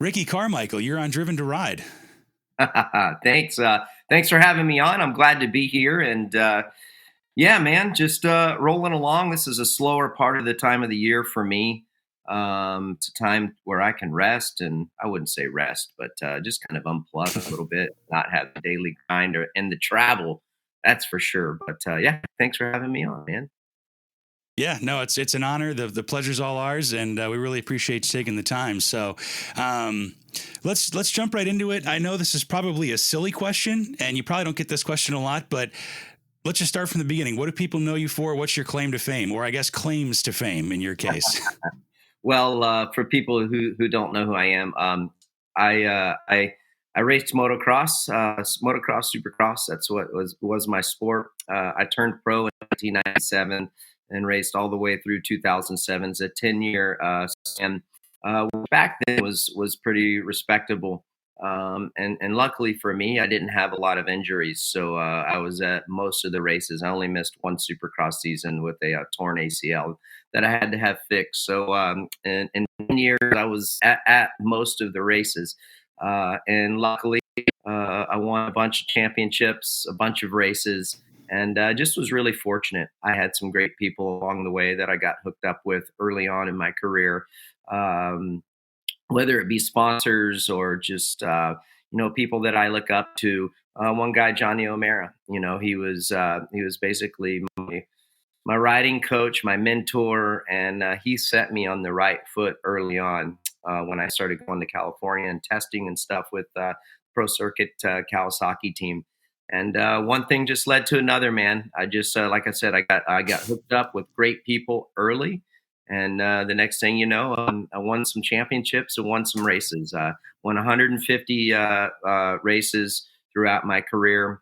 Ricky Carmichael, you're on Driven to Ride. Thanks. Thanks for having me on. I'm glad to be here. And yeah, man, just rolling along. This is a slower part of the time of the year for me. It's a time where I can rest, and I wouldn't say rest, but just kind of unplug a little bit, not have the daily grind and the travel. That's for sure. But yeah, thanks for having me on, man. Yeah, no, it's an honor. The pleasure's all ours, and we really appreciate you taking the time. So, um, let's jump right into it. I know this is probably a silly question, and you probably don't get this question a lot, but let's just start from the beginning. What do people know you for? What's your claim to fame, or I guess claims to fame in your case? Well, for people who don't know who I am, I uh, I I raced motocross, motocross, supercross. That's what was my sport. I turned pro in 1997 and raced all the way through 2007. It's a 10-year span. Back then was pretty respectable. And luckily for me, I didn't have a lot of injuries, so I was at most of the races. I only missed one Supercross season with a torn ACL that I had to have fixed. So in 10 years, I was at most of the races, and luckily, I won a bunch of championships, a bunch of races, and just was really fortunate. I had some great people along the way that I got hooked up with early on in my career. Um, whether it be sponsors or just people that I look up to. One guy, Johnny O'Mara, he was basically my riding coach, my mentor, and he set me on the right foot early on when I started going to California and testing and stuff with Pro Circuit Kawasaki team. And one thing just led to another, man. I just, like I said, I got hooked up with great people early, and the next thing you know, I won some championships and won some races. Won 150 races throughout my career,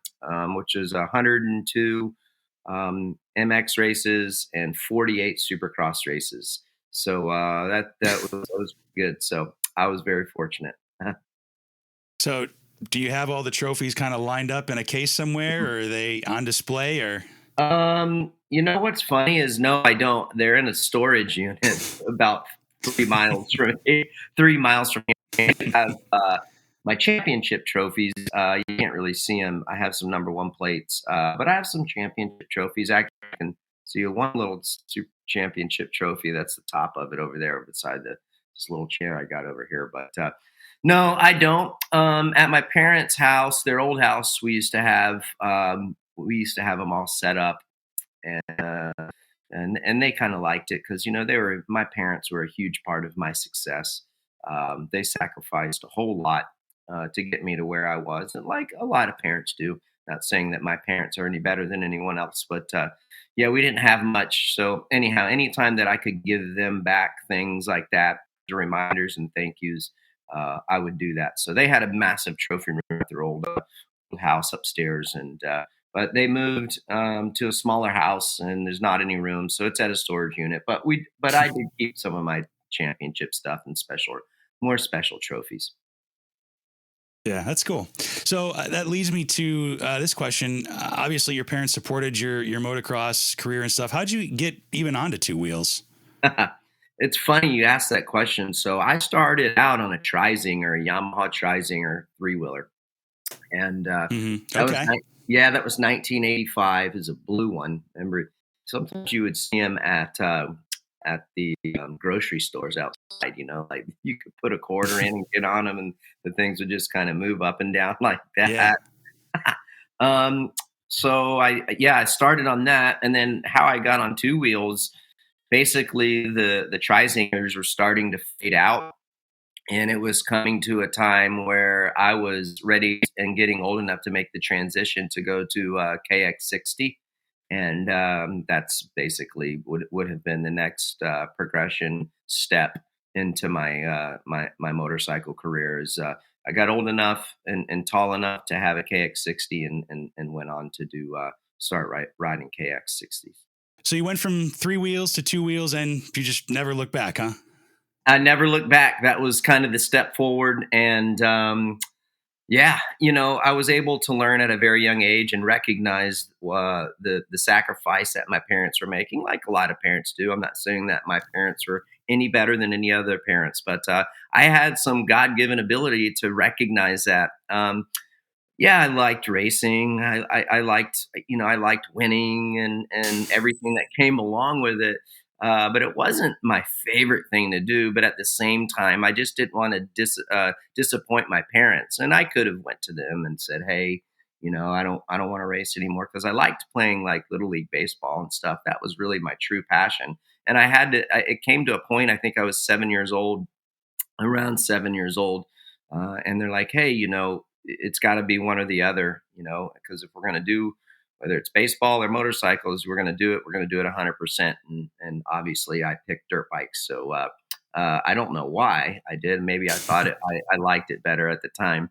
which is 102 MX races and 48 Supercross races. So that was good. So I was very fortunate. So, do you have all the trophies kind of lined up in a case somewhere, or are they on display? Or You know what's funny is no, I don't. They're in a storage unit about 3 miles from here. 3 miles from here. I have my championship trophies. You can't really see them. I have some number one plates, but I have some championship trophies. Actually, I can see one little super championship trophy. That's the top of it over there beside this little chair I got over here. But no, I don't. At my parents' house, their old house, we used to have them all set up, and and they kind of liked it because they were my parents were a huge part of my success. They sacrificed a whole lot to get me to where I was, and like a lot of parents do. Not saying that my parents are any better than anyone else, but yeah, we didn't have much. So anyhow, anytime that I could give them back things like that, reminders and thank yous, I would do that. So they had a massive trophy room at their old house upstairs, and but they moved to a smaller house, and there's not any room, so it's at a storage unit. But I did keep some of my championship stuff and more special trophies. yeah, that's cool. So that leads me to this question. Obviously, your parents supported your motocross career and stuff. How'd you get even onto two wheels? It's funny you asked that question. So I started out on a Trizinger, a Yamaha Trizinger three wheeler, and that was Okay. yeah, that was 1985. Is a blue one. Remember, sometimes you would see them at the grocery stores outside. Like you could put a quarter in and get on them, and the things would just kind of move up and down like Yeah. that. um, so I started on that, and then how I got on two wheels. Basically, the Trizingers were starting to fade out, and it was coming to a time where I was ready and getting old enough to make the transition to go to KX60, and that's basically would have been the next progression step into my motorcycle career. Is I got old enough and tall enough to have a KX60, and went on to do start riding KX60s. So you went from three wheels to two wheels, and you just never looked back, huh? I never looked back. That was kind of the step forward, and yeah, I was able to learn at a very young age and recognize the sacrifice that my parents were making, like a lot of parents do. I'm not saying that my parents were any better than any other parents, but I had some God-given ability to recognize that. Yeah, I liked racing. I liked, I liked winning and everything that came along with it. But it wasn't my favorite thing to do. But at the same time, I just didn't want to disappoint my parents. And I could have went to them and said, "Hey, I don't want to race anymore," because I liked playing like little league baseball and stuff. That was really my true passion. And I had to. It came to a point. I think I was 7 years old, around 7 years old, and they're like, "Hey, it's got to be one or the other, because if we're going to do, whether it's baseball or motorcycles, we're going to do it. We're going to do it 100%." And obviously, I picked dirt bikes. So I don't know why I did. Maybe I thought I liked it better at the time.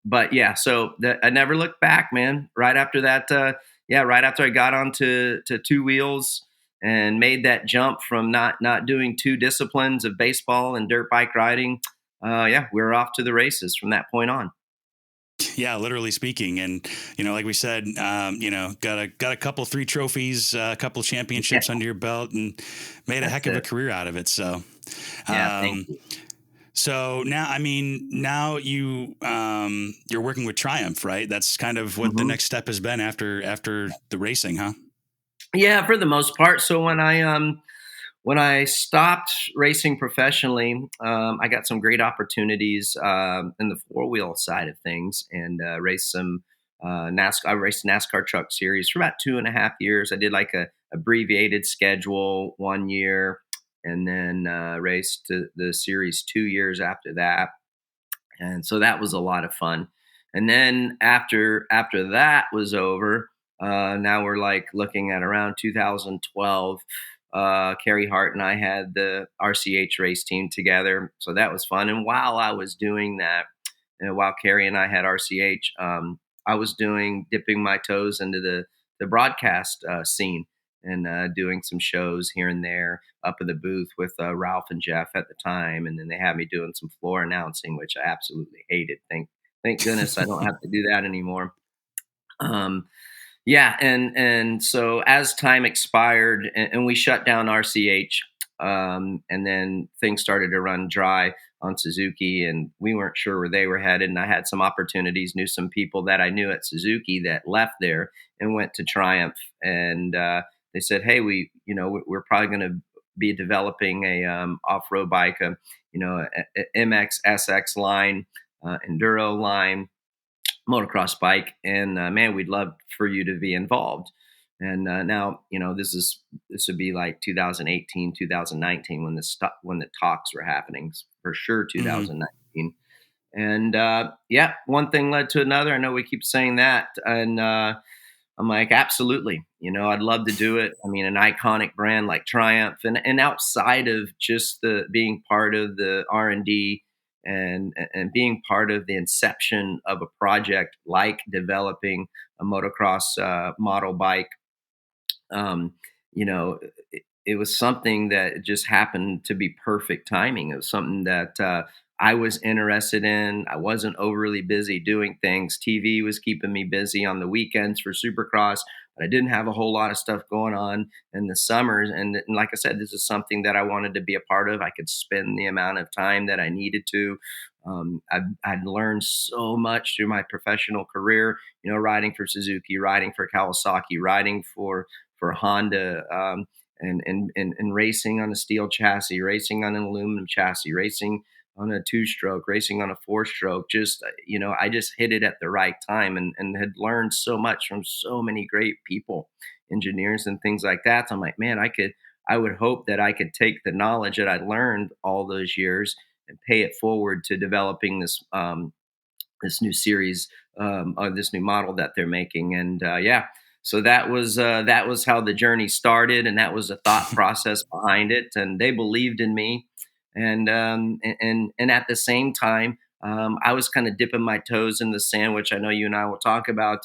But yeah, so I never looked back, man. Right after that, yeah, right after I got onto two wheels and made that jump from not doing two disciplines of baseball and dirt bike riding, yeah, we were off to the races from that point on. Yeah, literally speaking, and like we said, got a couple three trophies, a couple Yeah, championships under your belt, and made a that's heck of a it. career out of it. So, Yeah, thank um, you. so now, I mean, now you're working with Triumph, right? That's kind of what the Mhm. next step has been after the racing, huh? Yeah, for the most part. So when I stopped racing professionally, I got some great opportunities in the four wheel side of things, and raced some NASCAR. I raced NASCAR Truck Series for about 2.5 years. I did like a abbreviated schedule one year, and then raced the series 2 years after that, and so that was a lot of fun. And then after that was over, now we're like looking at around 2012. Carrie Hart and I had the RCH race team together, so that was fun. And while I was doing that, and while Carrie and I had RCH, I was dipping my toes into the broadcast scene, and doing some shows here and there up in the booth with Ralph and Jeff at the time, and then they had me doing some floor announcing, which I absolutely hated. Thank goodness I don't have to do that anymore. Um, yeah, and so as time expired, and we shut down RCH, and then things started to run dry on Suzuki, and we weren't sure where they were headed. And I had some opportunities, knew some people that I knew at Suzuki that left there and went to Triumph, and they said, "Hey, we're probably going to be developing a off-road bike, a MX SX line, enduro line, motocross bike, and man, we'd love for you to be involved." And now, this would be like 2018, 2019 when when the talks were happening, for sure Hmm. 2019. And yeah, one thing led to another. I know we keep saying that, and I'm like, absolutely. I'd love to do it. I mean, an iconic brand like Triumph, and outside of just the being part of the R&D and being part of the inception of a project like developing a motocross model bike, um, it was something that just happened to be perfect timing. It was something that I was interested in. I wasn't overly busy doing things. TV was keeping me busy on the weekends for Supercross, but I didn't have a whole lot of stuff going on in the summers. And like I said, this is something that I wanted to be a part of. I could spend the amount of time that I needed to. I'd learned so much through my professional career, riding for Suzuki, riding for Kawasaki, riding for Honda, and racing on a steel chassis, racing on an aluminum chassis, racing on a two-stroke, racing on a four-stroke. Just I just hit it at the right time, and had learned so much from so many great people, engineers and things like that. So I'm like, man, I would hope that I could take the knowledge that I learned all those years and pay it forward to developing this new series, or this new model that they're making. And yeah, so that was how the journey started, and that was the thought process behind it. And they believed in me, and at the same time, I was kind of dipping my toes in the sand, which I know you and I will talk about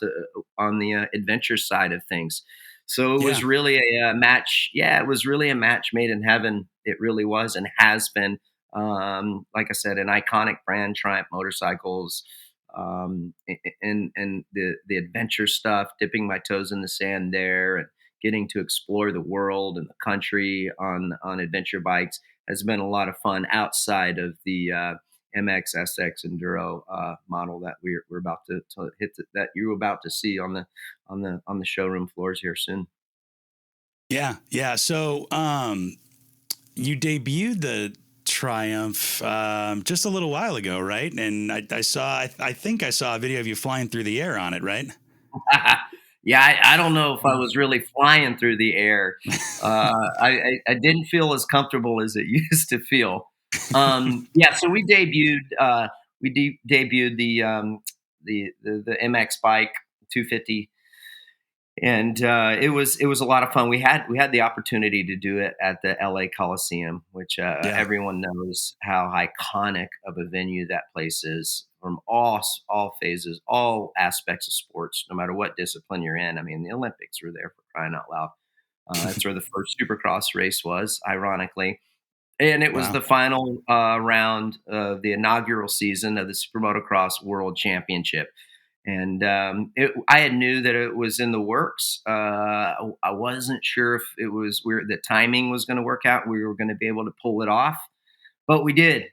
on the adventure side of things. So it Yeah. was really a match. Yeah, it was really a match made in heaven. It really was, and has been. Like I said, an iconic brand, Triumph Motorcycles, and the adventure stuff, dipping my toes in the sand there, and getting to explore the world and the country on adventure bikes has been a lot of fun outside of the MX SX Enduro model that we're about to hit that you're about to see on the showroom floors here soon. Yeah, yeah. So, you debuted the Triumph just a little while ago, right? And I think I saw a video of you flying through the air on it, right? Yeah, I don't know if I was really flying through the air. I didn't feel as comfortable as it used to feel. Yeah, so we debuted the MX bike 250, and it was a lot of fun. We had the opportunity to do it at the LA Coliseum, which Yeah. everyone knows how iconic of a venue that place is from all phases, all aspects of sports, no matter what discipline you're in. I mean, the Olympics were there for crying out loud. That's where the first Supercross race was, ironically, and it was Wow. the final round of the inaugural season of the Super Motocross World Championship. And I had knew that it was in the works. I wasn't sure if it was the timing was going to work out. We were going to be able to pull it off, but we did,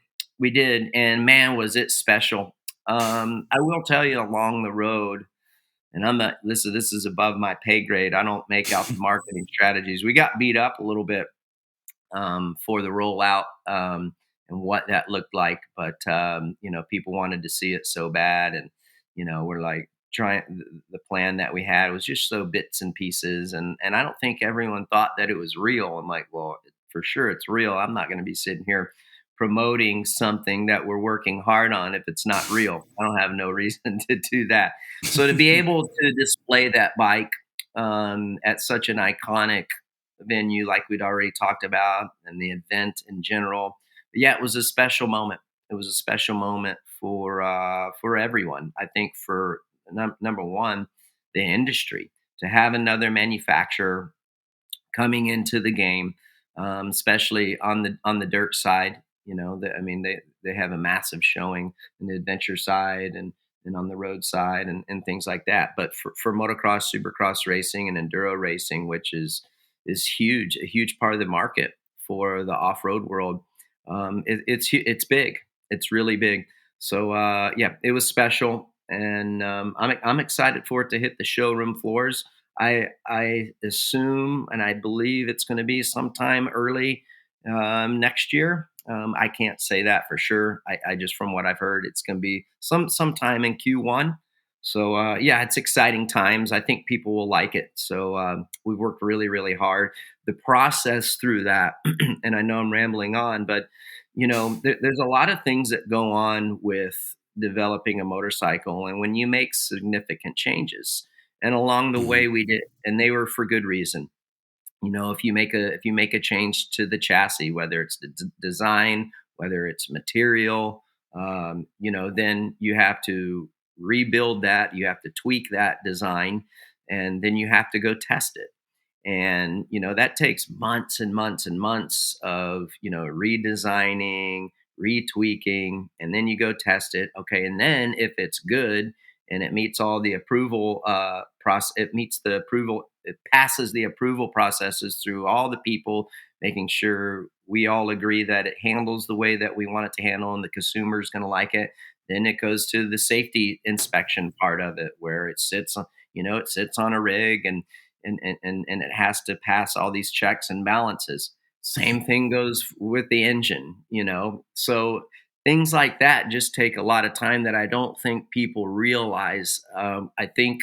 and man, was it special. I will tell you along the road, and I'm not. This is above my pay grade. I don't make out the marketing strategies. We got beat up a little bit for the rollout and what that looked like. But people wanted to see it so bad, and we're like trying. The plan that we had was just so bits and pieces, and I don't think everyone thought that it was real. I'm like, well, for sure it's real. I'm not going to be sitting here promoting something that we're working hard on if it's not real. I don't have no reason to do that. So to be able to display that bike at such an iconic venue like we'd already talked about and the event in general. But yeah, it was a special moment. It was a special moment for everyone. I think for number one, the industry to have another manufacturer coming into the game, especially on the dirt side. I mean, they have a massive showing in the adventure side and on the road side and things like that. But for motocross, supercross racing, and enduro racing, which is huge, a huge part of the market for the off road world, it's big. It's really big. So yeah, it was special, and I'm excited for it to hit the showroom floors. I assume and I believe it's going to be sometime early next year. I can't say that for sure. I just from what I've heard, it's going to be sometime in Q1. So yeah, it's exciting times. I think people will like it. So we worked really, really hard. The process through that, and I know I'm rambling on, but there's a lot of things that go on with developing a motorcycle, and when you make significant changes, and along the Mhm. way we did, and they were for good reason. If you make a change to the chassis, whether it's the design, whether it's material, then you have to rebuild that, you have to tweak that design, and then you have to go test it. And that takes months and months and months of redesigning, retweaking, and then you go test it. Okay, and then if it's good and it meets all the approval process, it passes the approval processes through all the people, making sure we all agree that it handles the way that we want it to handle and the consumer is going to like it. Then it goes to the safety inspection part of it, where it sits on a rig, and it has to pass all these checks and balances. Same thing goes with the engine. So things like that just take a lot of time that I don't think people realize. I think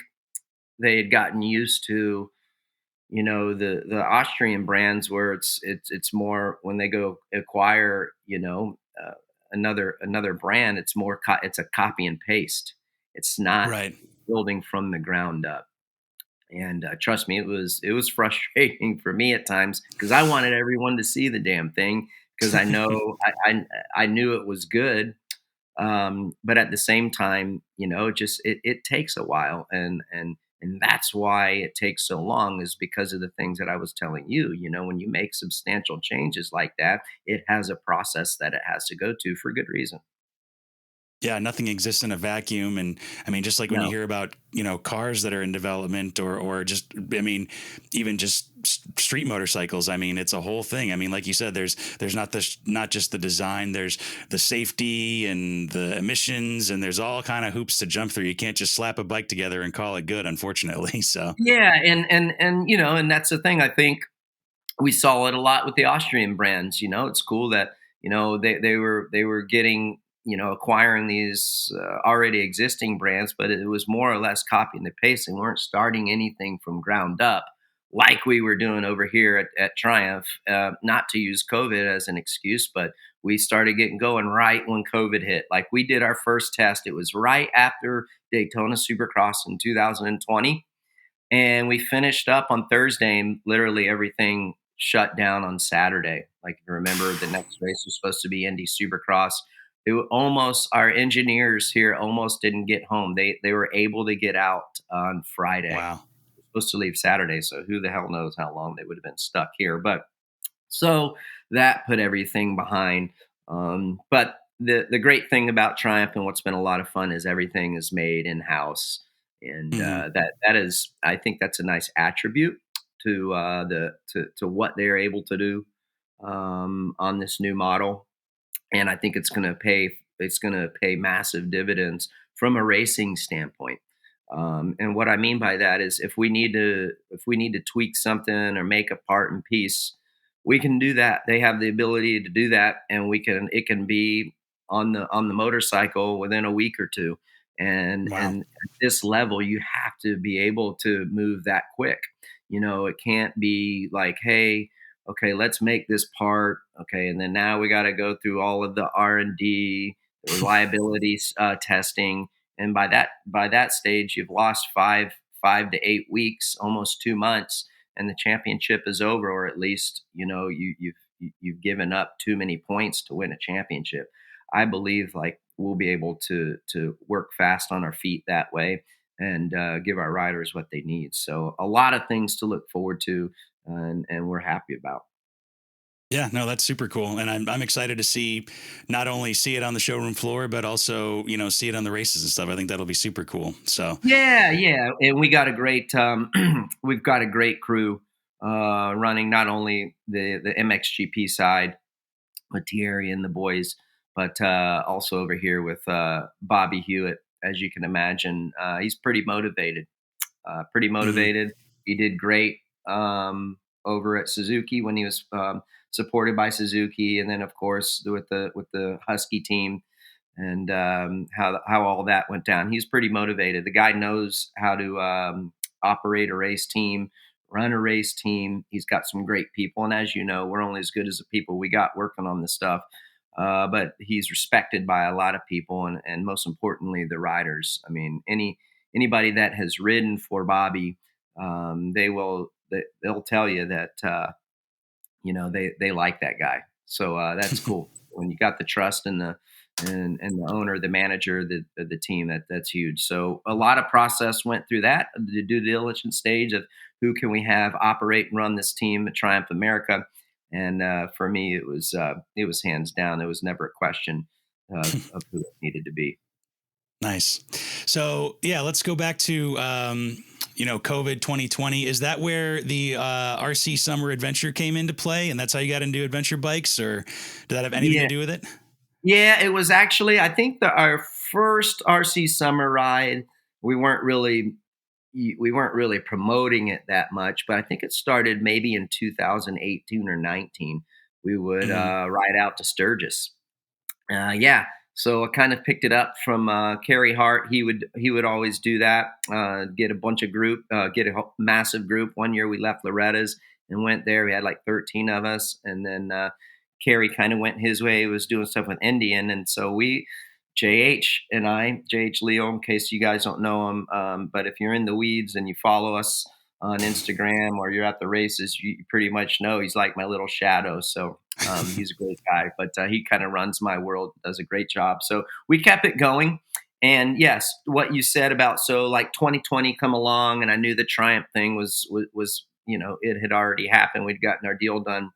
they had gotten used to the Austrian brands, where it's more when they go acquire another brand, it's more it's a copy and paste. It's not Right. building from the ground up. And trust me, it was frustrating for me at times because I wanted everyone to see the damn thing, because I know I knew it was good, but at the same time, it takes a while, and that's why it takes so long, is because of the things that I was telling you. When you make substantial changes like that, it has a process that it has to go to for good reason. Yeah, nothing exists in a vacuum. And I mean, just like when you No. hear about, cars that are in development, or just, I mean, even just street motorcycles. I mean, it's a whole thing. I mean, like you said, there's not just the design, there's the safety and the emissions, and there's all kind of hoops to jump through. You can't just slap a bike together and call it good, unfortunately. So, Yeah, and and that's the thing. I think we saw it a lot with the Austrian brands. It's cool that they were getting acquiring these already existing brands, but it was more or less copying the paste. They weren't starting anything from ground up like we were doing over here at Triumph. Not to use COVID as an excuse, but we started getting going right when COVID hit. Like we did our first test. It was right after Daytona Supercross in 2020, and we finished up on Thursday, and literally everything shut down on Saturday. Like, remember, the next race was supposed to be Indy Supercross. Almost, our engineers here almost didn't get home. They were able to get out on Friday. wow. Supposed to leave Saturday, so who the hell knows how long they would have been stuck here. But so that put everything behind. But the great thing about Triumph and what's been a lot of fun is everything is made in house, and Hmm. that is, I think that's a nice attribute to to what they're able to do on this new model, and I think it's going to pay massive dividends from a racing standpoint. And what I mean by that is if we need to tweak something or make a part and piece, we can do that. They have the ability to do that, and it can be on the motorcycle within a week or two. And Wow. at this level, you have to be able to move that quick. It can't be like, hey, okay, let's make this part. Okay, and then now we got to go through all of the R&D, the reliability testing, and by that stage, you've lost 5 to 8 weeks, almost 2 months, and the championship is over, or at least you've given up too many points to win a championship. I believe like we'll be able to work fast on our feet that way, and give our riders what they need. So a lot of things to look forward to, and we're happy about. Yeah, no, that's super cool, and I'm excited to see, not only see it on the showroom floor, but also see it on the races and stuff. I think that'll be super cool. So, Yeah, yeah, and we got a great we've got a great crew running not only the MXGP side with Thierry and the boys, but also over here with Bobby Hewitt. As you can imagine, he's pretty motivated. Pretty mhm. motivated. He did great over at Suzuki when he was supported by Suzuki, and then of course with the Husky team, and how all that went down. He's pretty motivated. The guy knows how to operate a race team, run a race team. He's got some great people, and as you know, we're only as good as the people we got working on this stuff. But he's respected by a lot of people, and most importantly, the riders. I mean, anybody that has ridden for Bobby, they'll tell you that they like that guy. So that's cool. When you got the trust and the owner, the manager, the team, that's huge. So a lot of process went through that, the due diligence stage of who can we have operate and run this team at Triumph America. And for me, it was hands down. There was never a question of who it needed to be. Nice. So yeah, let's go back to COVID 2020. Is that where the RC Summer Adventure came into play, and that's how you got into adventure bikes, or did that have anything to Yeah, do with it? yeah. It was actually, I think, our first RC summer ride. We weren't really we weren't really promoting it that much, but I think it started maybe in 2018 or 19. We would Hmm. ride out to Sturgis. Yeah, so I kind of picked it up from Kerry Hart. He would always do that. Get a bunch of group, get a massive group. One year we left Loretta's and went there. We had like 13 of us, and then Kerry kind of went his way. He was doing stuff with Indian, and so JH Leo, in case you guys don't know him, but if you're in the weeds and you follow us on Instagram or you're at the races, you pretty much know he's like my little shadow. So he's a great guy, but he kind of runs my world, does a great job. So we kept it going. And yes, what you said about, so like 2020 come along, and I knew the Triumph thing was it had already happened. We'd gotten our deal done,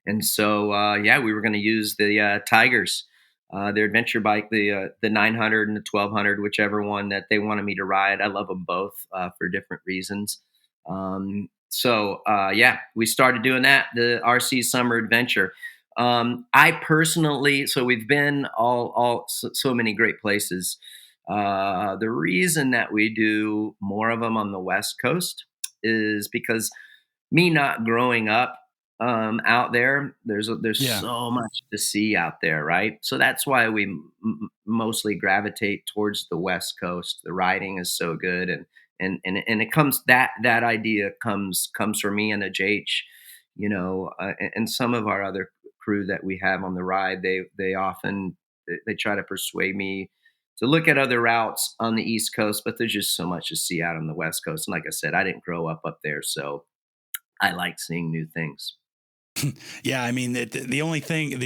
and so yeah, we were going to use the Tigers. their adventure bike, the 900 and the 1200, whichever one that they wanted me to ride. I love them both for different reasons. Yeah, we started doing that, the RC Summer Adventure. I personally, so we've been so many great places. The reason that we do more of them on the West Coast is because me not growing up out there, there's Yeah. so much to see out there, right? So that's why we mostly gravitate towards the West Coast. The riding is so good, and it comes that idea comes from me and a JH, and some of our other crew that we have on the ride. They often they try to persuade me to look at other routes on the East Coast, but there's just so much to see out on the West Coast. And like I said, I didn't grow up there, so I like seeing new things. Yeah, I mean, the only thing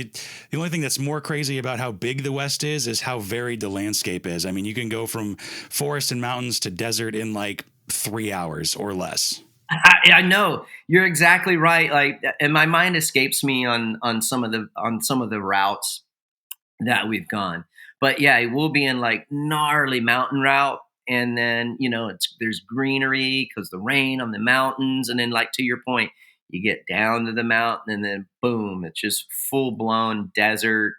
that's more crazy about how big the West is how varied the landscape is. I mean, you can go from forest and mountains to desert in like 3 hours or less. I know you're exactly right. Like, and my mind escapes me on some of the routes that we've gone. But yeah, we'll be in like gnarly mountain route, and then there's greenery because the rain on the mountains, and then like to your point, you get down to the mountain, and then boom, it's just full blown desert,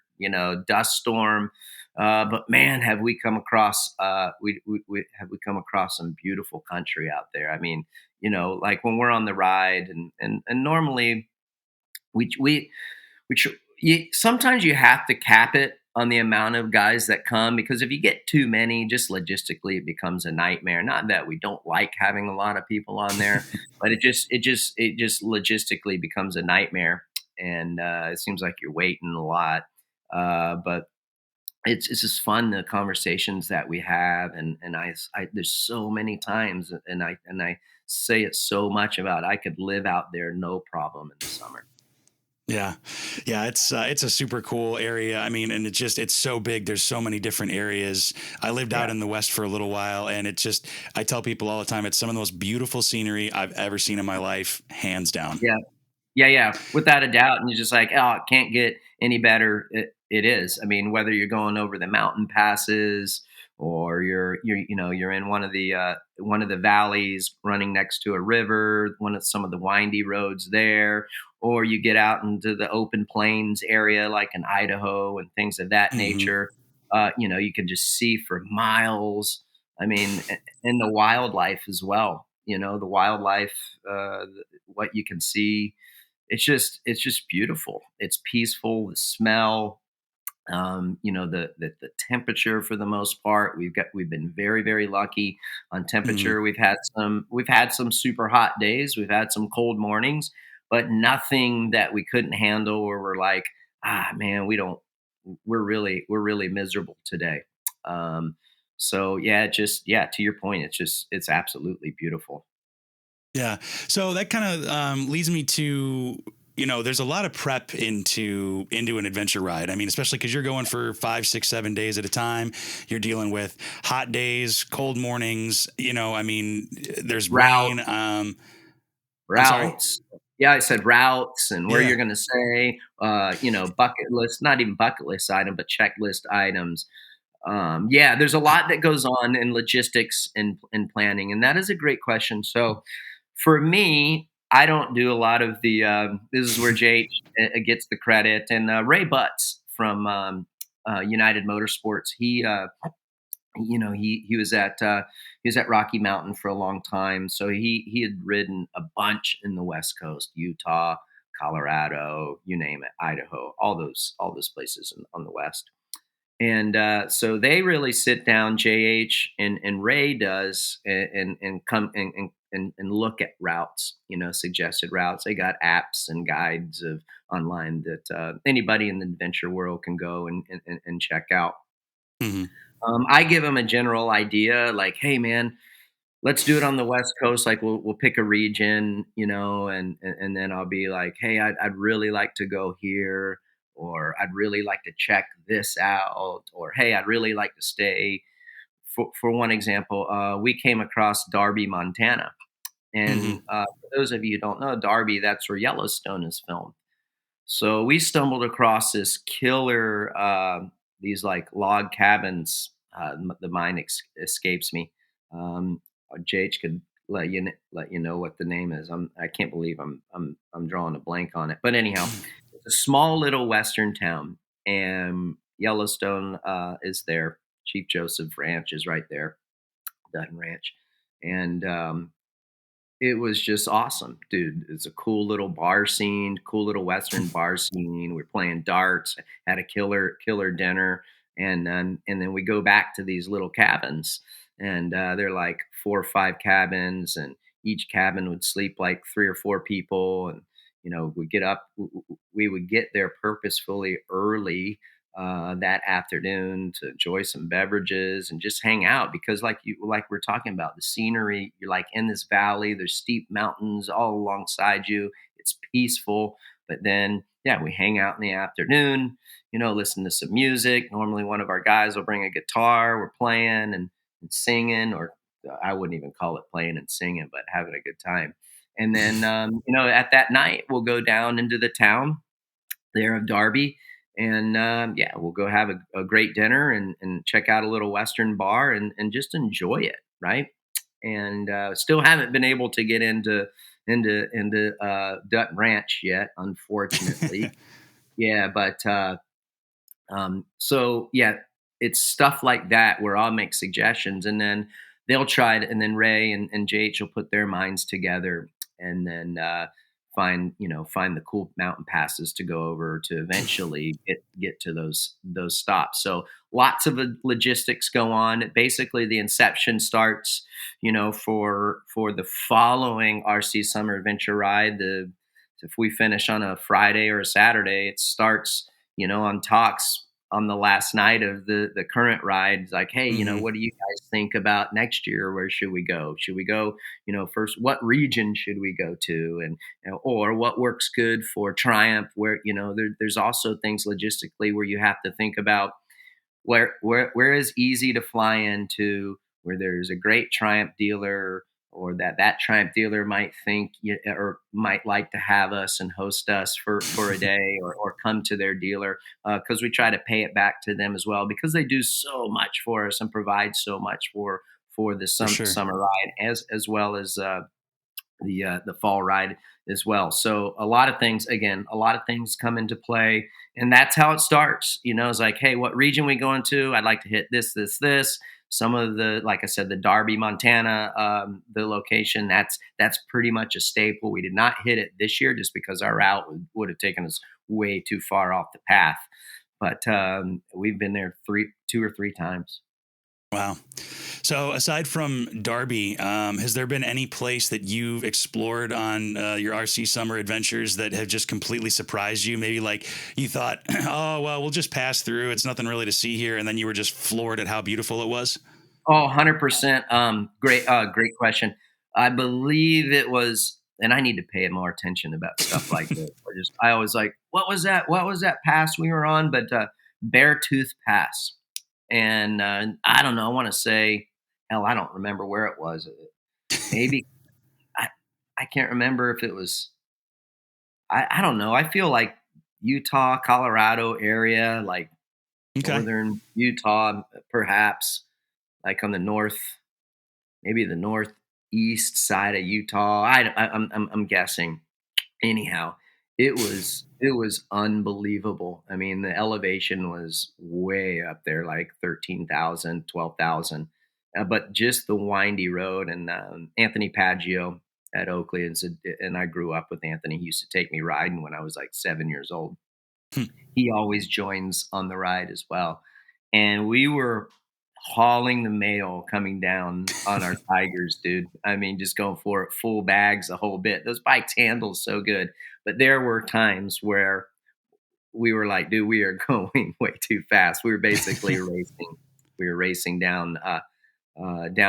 dust storm. But man, have we come across we have we come across some beautiful country out there. I mean, like when we're on the ride, and normally we which sometimes you have to cap it on the amount of guys that come, because if you get too many, just logistically it becomes a nightmare. Not that we don't like having a lot of people on there, but it just logistically becomes a nightmare, and it seems like you're waiting a lot. But it's just fun, the conversations that we have, and I there's so many times, and I say it so much about I could live out there no problem in the summer. Yeah, yeah, it's a super cool area. I mean, and it's so big. There's so many different areas. I lived out Yeah. in the West for a little while, and I tell people all the time, it's some of the most beautiful scenery I've ever seen in my life, hands down. Yeah. Yeah, yeah, without a doubt, and you're just like, "Oh, it can't get any better." It is. I mean, whether you're going over the mountain passes, or you're in one of the valleys running next to a river, one of some of the windy roads there, or you get out into the open plains area like in Idaho and things of that Hmm. nature. You can just see for miles. I mean, and the wildlife as well. The wildlife, what you can see, it's just beautiful. It's peaceful. The smell, the temperature, for the most part, we've been very, very lucky on Hmm. temperature. We've had some super hot days. We've had some cold mornings, but nothing that we couldn't handle, or we're like, man, we're really miserable today. Um, so yeah, to your point, it's absolutely beautiful. Yeah. So that kind of leads me to, there's a lot of prep into an adventure ride. I mean, especially because you're going for 5, 6, 7 days at a time. You're dealing with hot days, cold mornings. I mean, there's Route rain. I'm sorry. Routes. Yeah, I said routes and where Yeah. you're gonna stay, bucket list, not even bucket list item, but checklist items. Yeah, there's a lot that goes on in logistics and planning, and that is a great question. So for me, I don't do a lot of this is where Jake gets the credit, and Ray Butts from United Motorsports. He was at Rocky Mountain for a long time, so he had ridden a bunch in the West Coast, Utah, Colorado, you name it, Idaho, all those places on the West. And so they really sit down, JH and Ray does, and come and look at routes, suggested routes. They got apps and guides of online that anybody in the adventure world can go and check out. Hmm. I give them a general idea, like, "Hey, man, let's do it on the West Coast. Like, we'll pick a region, and then I'll be like, hey, I'd really like to go here, or I'd really like to check this out, or hey, I'd really like to stay." For one example, we came across Darby, Montana, and Hmm. for those of you who don't know Darby, that's where Yellowstone is filmed. So we stumbled across this killer these like log cabins. The mind escapes me. JH could let you know what the name is. I can't believe I'm drawing a blank on it. But anyhow, it's a small little western town, and Yellowstone is there. Chief Joseph Ranch is right there, Dutton Ranch, and it was just awesome, dude. It's a cool little bar scene, cool little western bar scene. We're playing darts, had a killer dinner, and then we go back to these little cabins, and they're like 4 or 5 cabins, and each cabin would sleep like 3 or 4 people, and we get up, we would get there purposefully early that afternoon to enjoy some beverages and just hang out because like we're talking about the scenery, you're like in this valley, there's steep mountains all alongside you, it's peaceful. But then yeah, we hang out in the afternoon, listen to some music. Normally one of our guys will bring a guitar, we're playing and singing, or I wouldn't even call it playing and singing, but having a good time. And then at that night we'll go down into the town there of Darby. And yeah, we'll go have a great dinner and check out a little Western bar and just enjoy it, right? And still haven't been able to get into Dutton Ranch yet, unfortunately. Yeah, but so yeah, it's stuff like that where I'll make suggestions and then they'll try it, and then Ray and JH will put their minds together and then find the cool mountain passes to go over to eventually get to those stops. So lots of logistics go on. Basically, the inception starts, for the following RC Summer Adventure ride. If we finish on a Friday or a Saturday, it starts on talks on the last night of the current ride. It's like, hey, Hmm. what do you guys think about next year? Where should we go? Should we go, first, what region should we go to? And or what works good for Triumph? Where there's also things logistically where you have to think about where is easy to fly into, where there's a great Triumph dealer, or that Triumph dealer might think or might like to have us and host us for a day, or come to their dealer, because we try to pay it back to them as well, because they do so much for us and provide so much for the For sure. summer ride, as well as the fall ride as well. So a lot of things, again, a lot of things come into play, and that's how it starts. It's like, hey, what region we going to? I'd like to hit this. Some of the, like I said, the Darby, Montana, the location, that's pretty much a staple. We did not hit it this year just because our route would have taken us way too far off the path. But we've been there 2 or 3 times. Wow. So, aside from Darby, has there been any place that you've explored on your RC summer adventures that have just completely surprised you? Maybe like you thought, oh, well, we'll just pass through. It's nothing really to see here. And then you were just floored at how beautiful it was. Oh, 100%. Great question. I believe it was, and I need to pay more attention about stuff like this. I always like, what was that? What was that pass we were on? But Beartooth Pass. And I don't know. I want to say, hell, I don't remember where it was. Maybe I, I can't remember if it was, I don't know. I feel like Utah, Colorado area, like Okay. northern Utah, perhaps, like on the north, maybe the northeast side of Utah. I'm guessing. Anyhow, it was unbelievable. I mean, the elevation was way up there, like 13,000, 12,000. But just the windy road, and Anthony Paggio at Oakley, and I grew up with Anthony. He used to take me riding when I was like 7 years old. Hmm. He always joins on the ride as well. And we were hauling the mail coming down on our Tigers, dude. I mean, just going for it, full bags, the whole bit. Those bikes handle so good. But there were times where we were like, dude, we are going way too fast. We were basically racing. We were racing down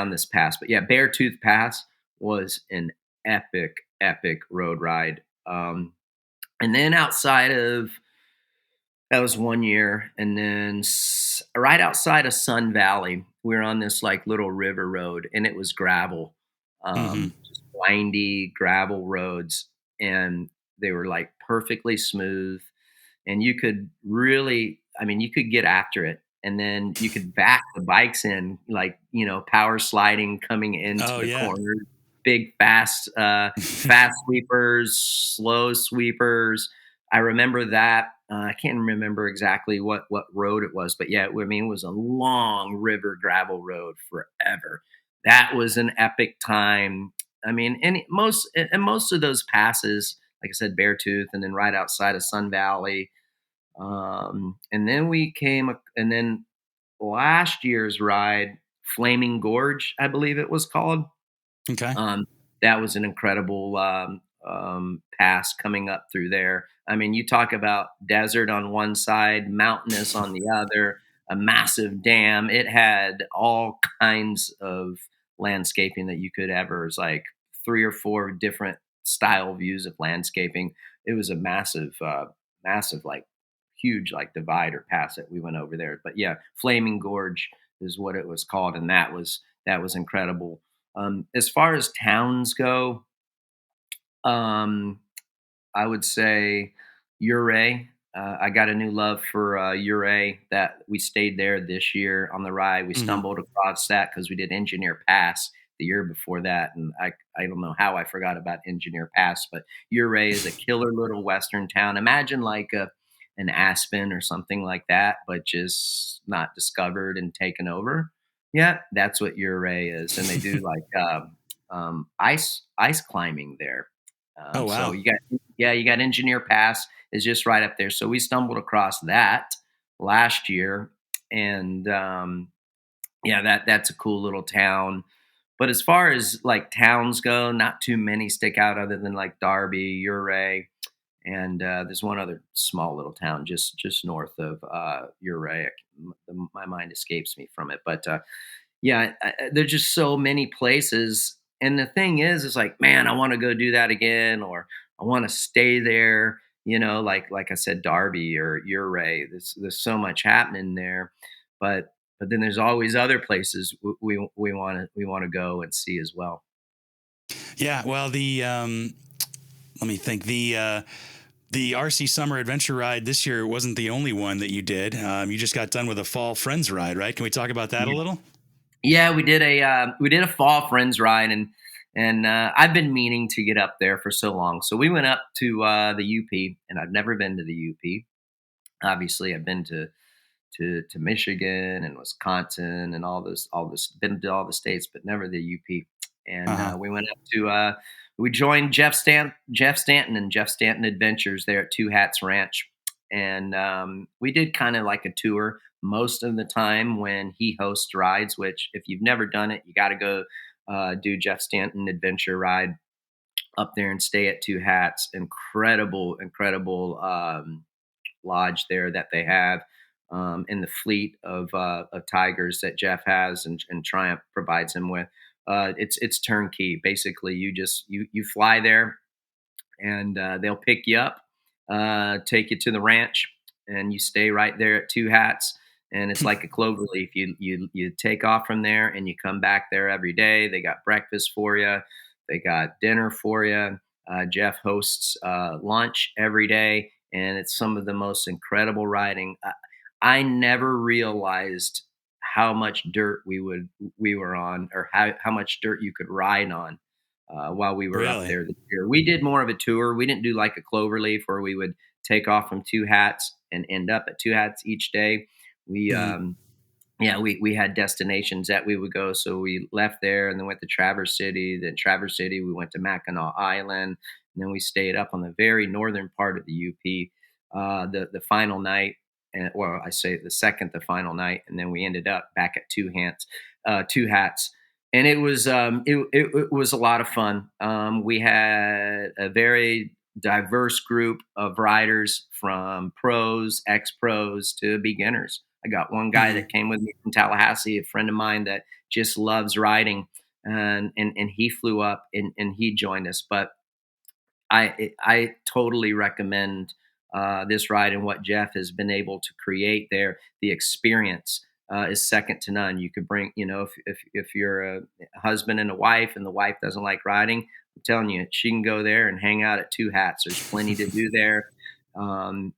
this pass. But yeah, Beartooth Pass was an epic road ride. And then outside of that was one year, and then right outside of Sun Valley, we were on this like little river road, and it was gravel, Hmm. just windy gravel roads, and they were like perfectly smooth, and you could really I mean, you could get after it, and then you could back the bikes in, like, power sliding coming into Oh the yeah. corners, big fast sweepers, slow sweepers. I remember that. I can't remember exactly what road it was, but yeah, I mean, it was a long river gravel road forever. That was an epic time. I mean, most of those passes, like I said, Beartooth, and then right outside of Sun Valley, and then and then last year's ride, Flaming Gorge, I believe it was called. Okay. Um, that was an incredible pass coming up through there. I mean, you talk about desert on one side, mountainous on the other, a massive dam. It had all kinds of landscaping that you could ever. It's like three or four different style views of landscaping. It was a massive, like huge, like divide or pass that we went over there. But yeah, Flaming Gorge is what it was called, and that was incredible. As far as towns go, um, I would say Ouray. I got a new love for Ouray. That we stayed there this year on the ride. We Hmm. stumbled across that because we did Engineer Pass the year before that, and I don't know how I forgot about Engineer Pass. But Ouray is a killer little western town. Imagine like an Aspen or something like that, but just not discovered and taken over. Yeah, that's what Ouray is, and they do like ice climbing there. Oh So wow. you got Engineer Pass is just right up there. So we stumbled across that last year, and yeah, that's a cool little town. But as far as like towns go, not too many stick out other than like Darby, Ouray, and there's one other small little town just north of Ouray. My mind escapes me from it, but yeah, there's just so many places. And the thing is like, man, I want to go do that again, or I want to stay there. Like I said, Darby or Ouray. There's so much happening there, but then there's always other places we want to go and see as well. Yeah. Well, let me think. The RC Summer Adventure Ride this year wasn't the only one that you did. You just got done with a Fall Friends ride, right? Can we talk about that a little? Yeah, we did a fall friends ride, and I've been meaning to get up there for so long. So we went up to the UP, and I've never been to the UP. Obviously, I've been to Michigan and Wisconsin and all this been to all the states, but never the UP. Uh And huh. we went up to we joined Jeff Stanton and Jeff Stanton Adventures there at Two Hats Ranch, and we did kind of like a tour most of the time when he hosts rides. Which, if you've never done it, you got to go do Jeff Stanton Adventure Ride up there and stay at Two Hats. Incredible lodge there that they have in the fleet of tigers that Jeff has and Triumph provides him with. It's turnkey. Basically, you fly there, and they'll pick you up, take you to the ranch, and you stay right there at Two Hats. And it's like a clover leaf. You take off from there, and you come back there every day. They got breakfast for you. They got dinner for you. Jeff hosts lunch every day, and it's some of the most incredible riding. I never realized how much dirt we were on, or how much dirt you could ride on while we were up Really? there this year. We did more of a tour. We didn't do like a cloverleaf where we would take off from Two Hats and end up at Two Hats each day. We Hmm. yeah, we had destinations that we would go. So we left there and then went to Traverse City. Then Traverse City, we went to Mackinac Island, and then we stayed up on the very northern part of the UP. The final night, or I say the second to final night, and then we ended up back at Two Hats, and it was a lot of fun. We had a very diverse group of riders, from pros, ex pros to beginners. I got one guy Hmm. that came with me from Tallahassee, a friend of mine that just loves riding, and he flew up and he joined us. But I totally recommend this ride, and what Jeff has been able to create there. The experience is second to none. You could bring, if you're a husband and a wife, and the wife doesn't like riding, I'm telling you, she can go there and hang out at Two Hats. There's plenty to do there.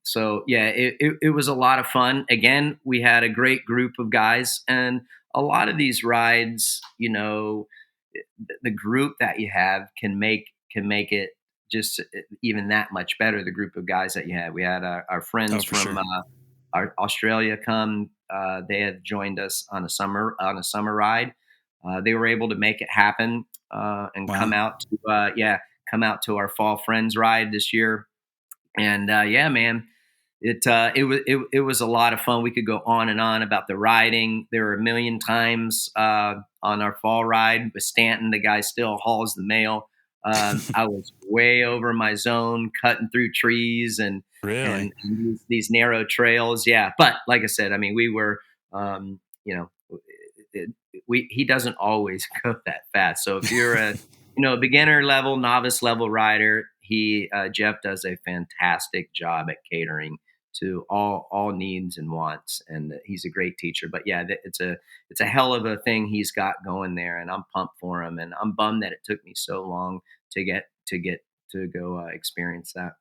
So yeah, it was a lot of fun. Again, we had a great group of guys, and a lot of these rides, the group that you have can make it just even that much better. The group of guys that you had, we had our Oh, friends for from sure. our Australia come. They had joined us on a summer ride. They were able to make it happen and Wow. come out to our fall friends ride this year. And yeah, man, it was a lot of fun. We could go on and on about the riding. There were a million times on our fall ride with Stanton. The guy still hauls the mail. I was way over my zone, cutting through trees Really? and these narrow trails. Yeah, but like I said, I mean, we were, um, you know, it, he doesn't always go that fast. So if you're a beginner level, novice level rider, Jeff does a fantastic job at catering to all needs and wants, and he's a great teacher. But yeah, it's a hell of a thing he's got going there, and I'm pumped for him, and I'm bummed that it took me so long to get to go experience that.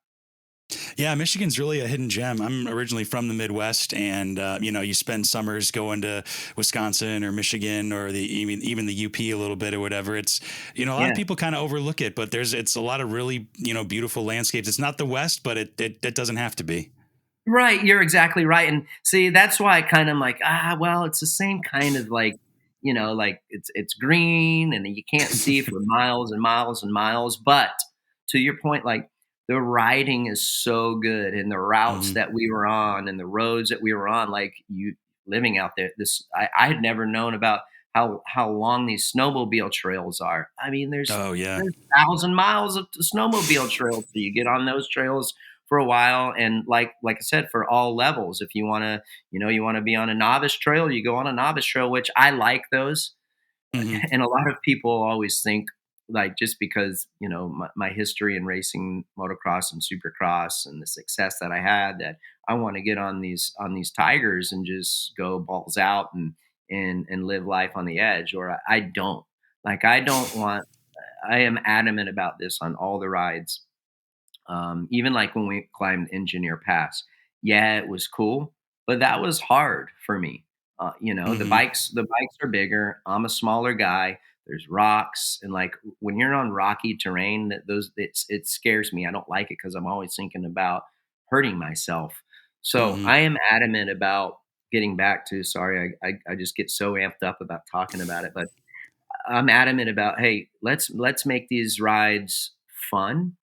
Yeah, Michigan's really a hidden gem. I'm originally from the Midwest, and you spend summers going to Wisconsin or Michigan or even the UP a little bit or whatever. It's a lot of Yeah. people kind of overlook it, but it's a lot of really beautiful landscapes. It's not the West, but it doesn't have to be. Right, you're exactly right, and see, that's why I kind of like, well, it's the same kind of like, like it's green and you can't see for miles and miles and miles. But to your point, like the riding is so good, and the routes Hmm. that we were on, and the roads that we were on, like you living out there, I had never known about how long these snowmobile trails are. I mean, Oh yeah. there's 1,000 miles of snowmobile trails, so you get on those trails for a while. And like I said, for all levels, if you want to be on a novice trail, you go on a novice trail, which I like those. Hmm. And a lot of people always think, like, just because my history in racing motocross and supercross and the success that I had, that I want to get on these tigers and just go balls out and live life on the edge. Or I don't, like, I am adamant about this on all the rides. Even like when we climbed Engineer Pass, yeah, it was cool, but that was hard for me. The Hmm. bikes are bigger. I'm a smaller guy. There's rocks, and like when you're on rocky terrain, it scares me. I don't like it because I'm always thinking about hurting myself. So Hmm. I am adamant about getting back to. Sorry, I just get so amped up about talking about it, but I'm adamant about, hey, let's make these rides fun,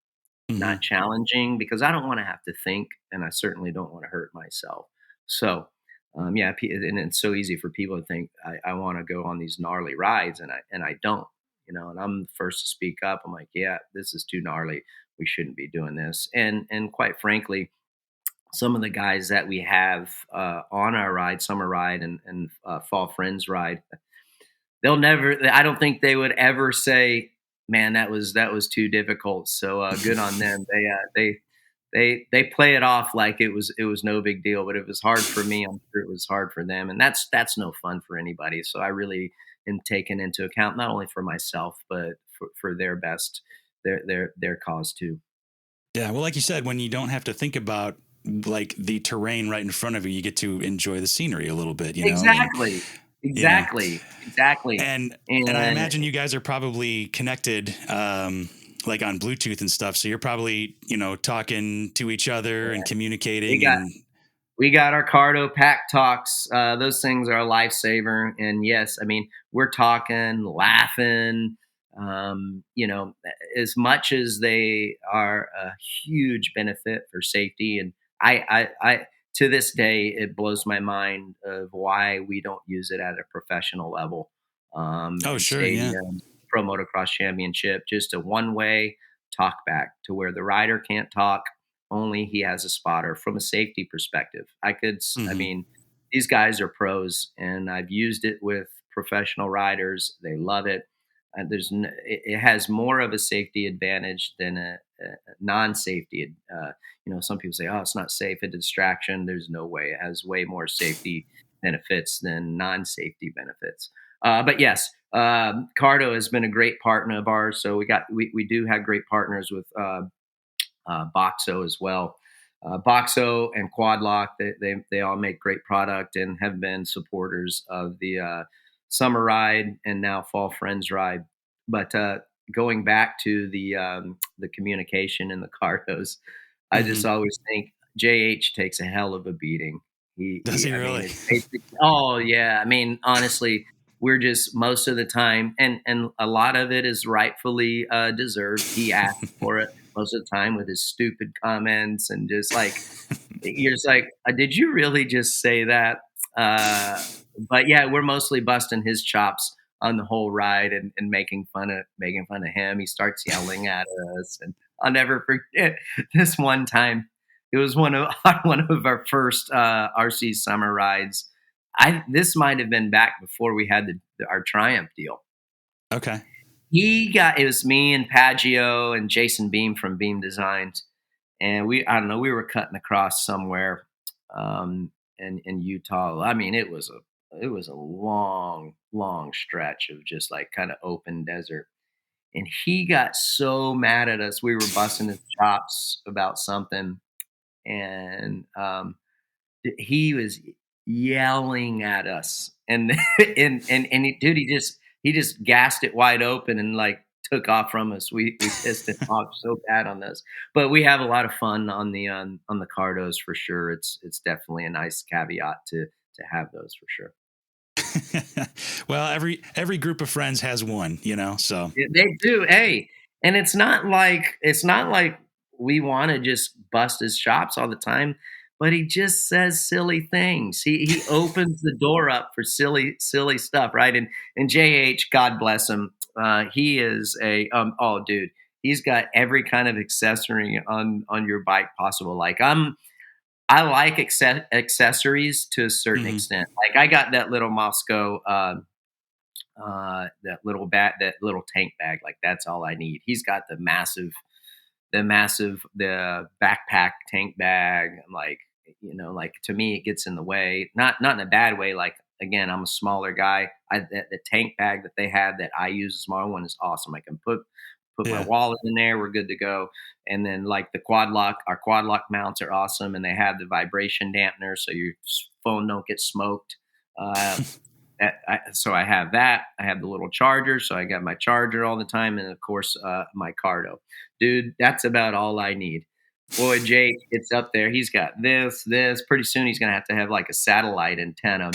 not Hmm. challenging, because I don't want to have to think, and I certainly don't want to hurt myself. So, yeah, and it's so easy for people to think I want to go on these gnarly rides, and I don't, and I'm the first to speak up. I'm like, yeah, this is too gnarly. We shouldn't be doing this. And quite frankly, some of the guys that we have on our ride, summer ride and fall friends ride, they'll never. I don't think they would ever say, "Man, that was too difficult." So good on them. They play it off like it was no big deal. But if it was hard for me, I'm sure it was hard for them, and that's no fun for anybody. So I really am taken into account, not only for myself, but for their best, their cause too. Yeah, well, like you said, when you don't have to think about like the terrain right in front of you, you get to enjoy the scenery a little bit, and Exactly, you know, exactly, and I and imagine you guys are probably connected, like on Bluetooth and stuff. So you're probably talking to each other and we communicating, got and We got our Cardo Pack Talks. Those things are a lifesaver. And yes, I mean, we're talking, laughing, as much as they are a huge benefit for safety. And to this day, it blows my mind of why we don't use it at a professional level, oh in sure, yeah. stadiums, pro motocross championship, just a one way talk back to where the rider can't talk, only he has a spotter. From a safety perspective, I Hmm. mean, these guys are pros, and I've used it with professional riders. They love it. It has more of a safety advantage than a non-safety. Some people say, "Oh, it's not safe, a distraction." There's no way. It has way more safety benefits than non-safety benefits. But yes, Cardo has been a great partner of ours. So we do have great partners with Boxo as well. Boxo and Quad Lock, they all make great product and have been supporters of the summer ride and now fall friends ride. But going back to the communication and the cartos, I just Hmm. always think JH takes a hell of a beating. Does he I mean, really? it's basic. Oh yeah, I mean, honestly, we're just most of the time, and a lot of it is rightfully deserved. He asked for it most of the time with his stupid comments and just like you're just like, did you really just say that? Uh, but yeah, we're mostly busting his chops on the whole ride and making fun of him. He starts yelling at us, and I'll never forget this one time. It was one of one of our first RC summer rides. I This might have been back before we had our Triumph deal. Okay. It was me and Paggio and Jason Beam from Beam Designs, and I don't know, we were cutting across somewhere in Utah. I mean, it was a long stretch of just like kind of open desert. And he got so mad at us. We were busting his chops about something, and he was yelling at us, and dude, he just gassed it wide open and like took off from us. We pissed him off so bad on this, but we have a lot of fun on the cardos for sure. It's definitely a nice caveat to have those for sure. Well, every group of friends has one, so. They do. Hey, and it's not like we want to just bust his chops all the time, but he just says silly things. He opens the door up for silly stuff, right? And JH, God bless him, he is a oh dude, he's got every kind of accessory on your bike possible. I like accessories to a certain Mhm. extent. Like I got that little Moscow that little tank bag. Like that's all I need. He's got the backpack tank bag. Like, like to me it gets in the way, not in a bad way. Like again, I'm a smaller guy. The tank bag that they have that I use, a small one, is awesome. I can put my Yeah. wallet in there. We're good to go. And then like our quad lock mounts are awesome, and they have the vibration dampener so your phone don't get smoked. Uh, so I have that. I have the little charger, so I got my charger all the time, and of course, my Cardo. Dude, that's about all I need. Boy, Jake, it's up there. He's got this. Pretty soon, he's gonna have to have like a satellite antenna.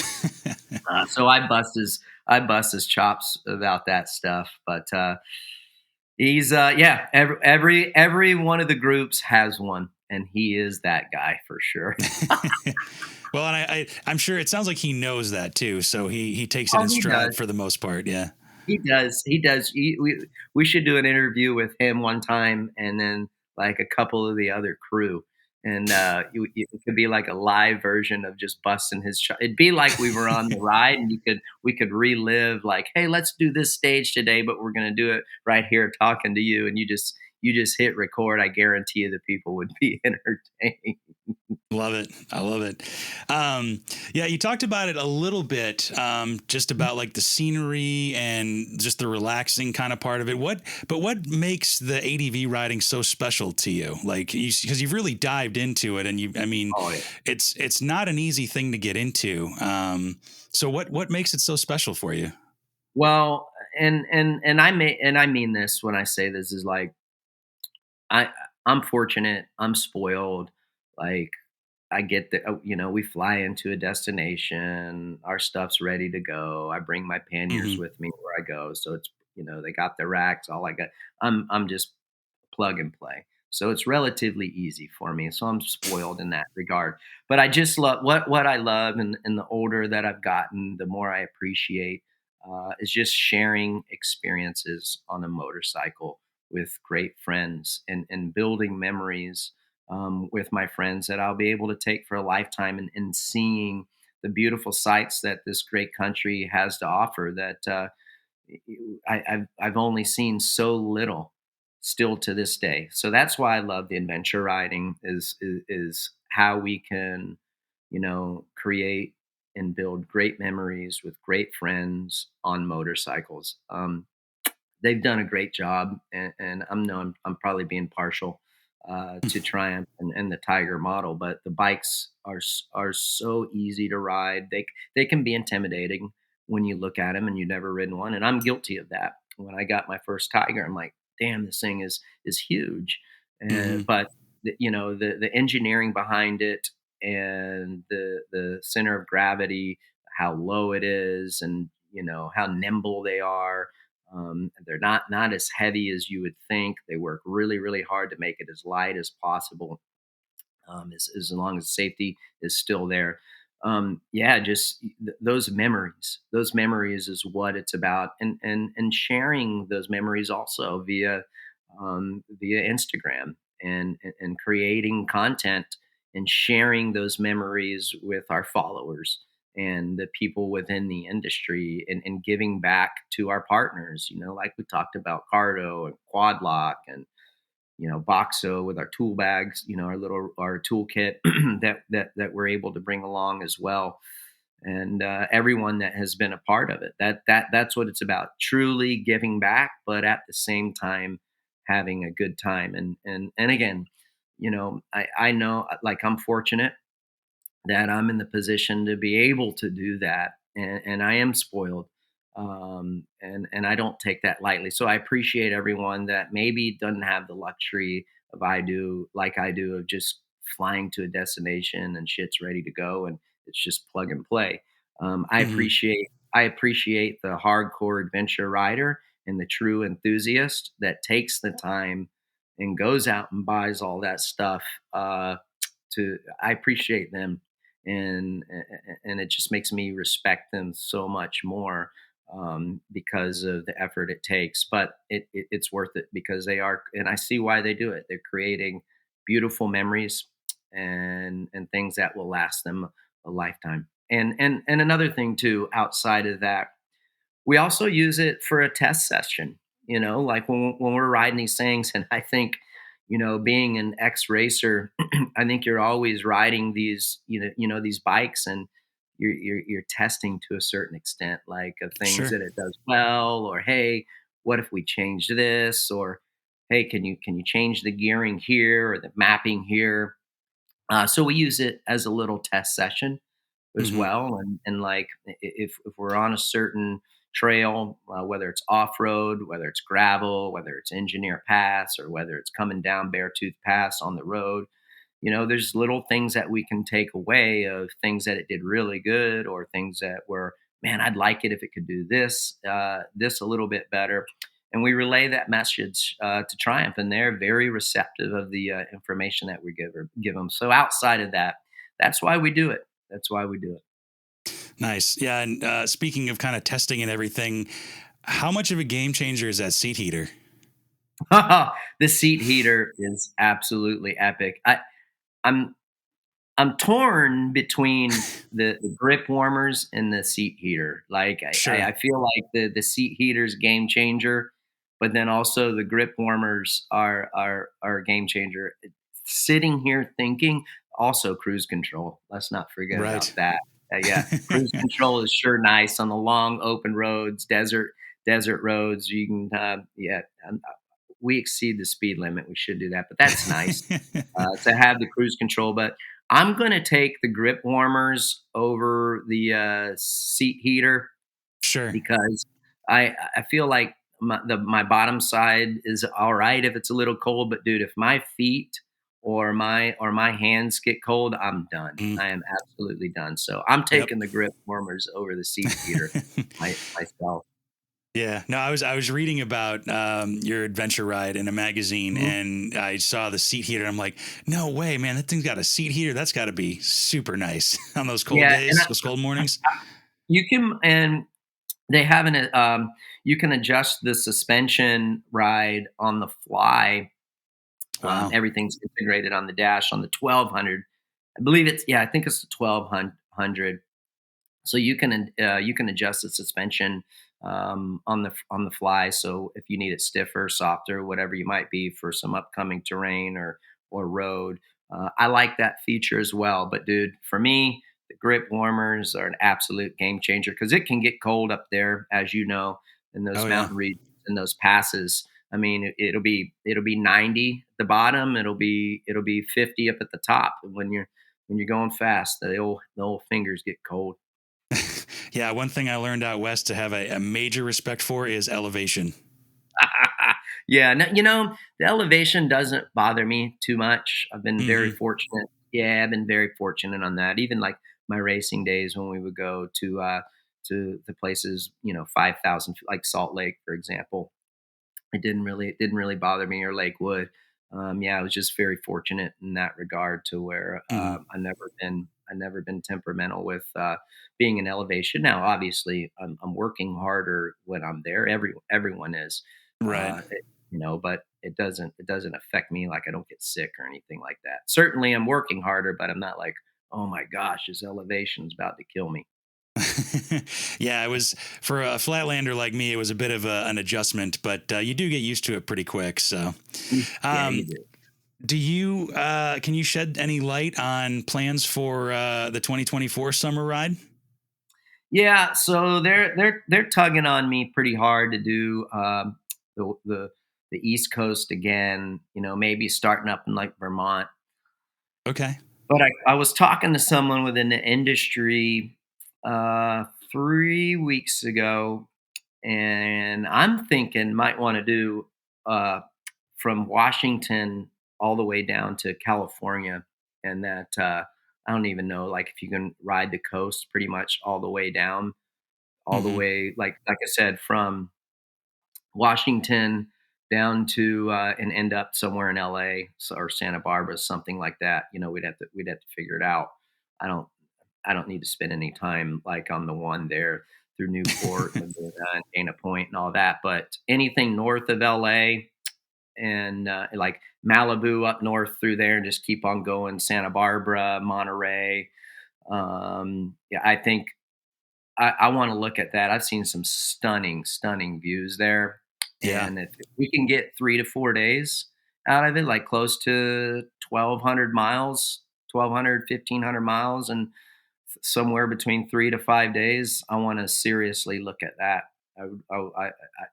So I bust his chops about that stuff. But he's yeah. Every one of the groups has one, and he is that guy for sure. Well, and I'm sure it sounds like he knows that too, so he takes it Oh, in he stride does. for the most part. Yeah. He does. He does. We should do an interview with him one time, and then like a couple of the other crew, and it could be like a live version of just busting his. It'd be like we were on the ride, and we could relive like, hey, let's do this stage today, but we're gonna do it right here, talking to you, and you just hit record. I guarantee you, the people would be entertained. Love it. I love it. Yeah, you talked about it a little bit, just about like the scenery and just the relaxing kind of part of it. What makes the ADV riding so special to you? Like, because you've really dived into it, and I mean, Oh yeah. it's not an easy thing to get into. So what makes it so special for you? Well, and I mean this when I say this is like I I'm fortunate. I'm spoiled. Like I get that, we fly into a destination, our stuff's ready to go. I bring my panniers Hmm. with me where I go, so it's they got the racks. All I got, I'm just plug and play. So it's relatively easy for me. So I'm spoiled in that regard. But I just love what I love, and the older that I've gotten, the more I appreciate is just sharing experiences on a motorcycle with great friends and building memories with my friends that I'll be able to take for a lifetime, and seeing the beautiful sights that this great country has to offer that I've only seen so little still to this day. So that's why I love the adventure riding is how we can, create and build great memories with great friends on motorcycles. They've done a great job, and I'm probably being partial. to Triumph and the Tiger model. But the bikes are so easy to ride. They can be intimidating when you look at them and you've never ridden one. And I'm guilty of that. When I got my first Tiger, I'm like, damn, this thing is huge. Hmm. But the engineering behind it and the center of gravity, how low it is, and how nimble they are. They're not as heavy as you would think. They work really, really hard to make it as light as possible, as long as safety is still there. Yeah, just those memories. Those memories is what it's about, and sharing those memories also via Instagram, and creating content and sharing those memories with our followers and the people within the industry, and giving back to our partners. Like we talked about Cardo and Quadlock and Boxo with our tool bags, our toolkit that we're able to bring along as well, and everyone that has been a part of it. That's what it's about: truly giving back, but at the same time having a good time. And again, I know, like, I'm fortunate that I'm in the position to be able to do that, and I am spoiled, and I don't take that lightly. So I appreciate everyone that maybe doesn't have the luxury like I do, of just flying to a destination and shit's ready to go, and it's just plug and play. Hmm. I appreciate the hardcore adventure rider and the true enthusiast that takes the time and goes out and buys all that stuff. I appreciate them, and it just makes me respect them so much more, because of the effort it takes. But it's worth it because they are, and I see why they do it. They're creating beautiful memories and things that will last them a lifetime. And another thing too, outside of that, we also use it for a test session, like when we're riding these things. And I think, being an ex racer, I think you're always riding these, these bikes, and you're testing to a certain extent, like, of things Sure. that it does well, or hey, what if we change this, or hey, can you change the gearing here or the mapping here? So we use it as a little test session as Hmm. well. And like, if we're on a certain trail, whether it's off road, whether it's gravel, whether it's engineer pass, or whether it's coming down Beartooth Pass on the road, there's little things that we can take away, of things that it did really good, or things that were, man, I'd like it if it could do this a little bit better. And we relay that message to Triumph, and they're very receptive of the information that we give them. So outside of that, that's why we do it. That's why we do Nice. Yeah. And speaking of kind of testing and everything, how much of a game changer is that seat heater? it. The seat heater is absolutely epic. I'm I'm torn between the grip warmers and the seat heater. Like, I Sure. feel like the seat heater's game changer, but then also the grip warmers are a game changer. Sitting here thinking, also cruise control. Let's not forget about Right. that. Yeah, cruise control is sure nice on the long open roads, desert roads. You can, yeah. We exceed the speed limit. We should do that, but that's nice to have the cruise control. But I'm going to take the grip warmers over the seat heater, Sure. because I feel like my bottom side is all right if it's a little cold, but dude, if my feet or my hands get cold, I'm done. Mm. I am absolutely done. So I'm Yep. taking the grip warmers over the seat heater myself. Yeah, no, I was reading about your adventure ride in a magazine, Mhm. and I saw the seat heater. I'm like, no way, man, that thing's got a seat heater. That's got to be super nice on those cold Yeah, and days, those cold mornings. you can, and they have you can adjust the suspension ride on the fly. Wow. Everything's integrated on the dash on the 1200. I believe it's, yeah, I think it's the 1200. So you can adjust the suspension on the fly. So if you need it stiffer, softer, whatever you might be for some upcoming terrain or road, I like that feature as well. But dude, for me, the grip warmers are an absolute game changer, because it can get cold up there, as you know, in those Oh yeah. mountain regions and those passes. I mean, it'll be 90 the bottom, it'll be 50 up at the top. And when you're going fast, the old fingers get cold. Yeah, one thing I learned out west to have a major respect for is elevation. Yeah, no, the elevation doesn't bother me too much. I've been very Hmm. fortunate. Yeah, I've been very fortunate on that. Even like my racing days when we would go to the places, 5,000, like Salt Lake, for example. It didn't really bother me, or Lakewood. Yeah, I was just very fortunate in that regard to where Hmm. I never been temperamental with being in elevation. Now, obviously, I'm working harder when I'm there. Everyone is, Right. uh, it- but it doesn't affect me. Like I don't get sick or anything like that. Certainly, I'm working harder, but I'm not like, oh my gosh, this elevation is about to kill me. Yeah, it was for a flatlander like me. It was a bit of an adjustment, but you do get used to it pretty quick. So, Yeah, you um, do. do you can you shed any light on plans for the 2024 summer ride? Yeah, so they're tugging on me pretty hard to do the the the East Coast again. Maybe starting up in like Vermont. Okay. But I was talking to someone within the industry 3 weeks ago, and I'm thinking might want to do uh, from Washington all the way down to California, and that I don't even know like if you can ride the coast pretty much all the way down, all the Hmm. way like I said, from Washington down to and end up somewhere in LA, or Santa Barbara, something like that. We'd have to figure it out. I don't I don't need to spend any time like on the one there through Newport, Laguna, and Dana Point and all that. But anything north of LA, and like Malibu up north through there, and just keep on going, Santa Barbara, Monterey. Yeah, I think I want to look at that. I've seen some stunning, stunning views there. Yeah. And if we can get 3 to 4 days out of it, like close to 1,200 miles, 1,200, 1,500 miles, and somewhere between 3 to 5 days, I want to seriously look at that.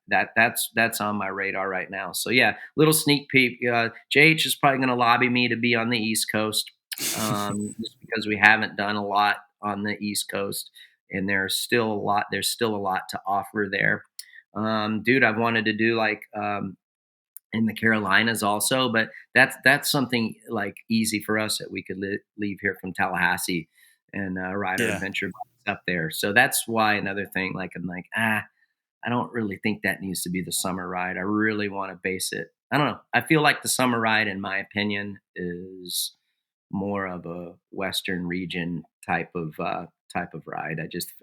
That's on my radar right now. So yeah, little sneak peek. JH is probably going to lobby me to be on the East Coast, just because we haven't done a lot on the East Coast, and there's still a lot. There's still a lot to offer there, dude. I've wanted to do like in the Carolinas also, but that's something like easy for us that we could leave here from Tallahassee and ride our Yeah. adventure bikes up there. So that's why another thing, like I'm like, I don't really think that needs to be the summer ride. I really want to base it. I don't know. I feel like the summer ride, in my opinion, is more of a Western region type of ride.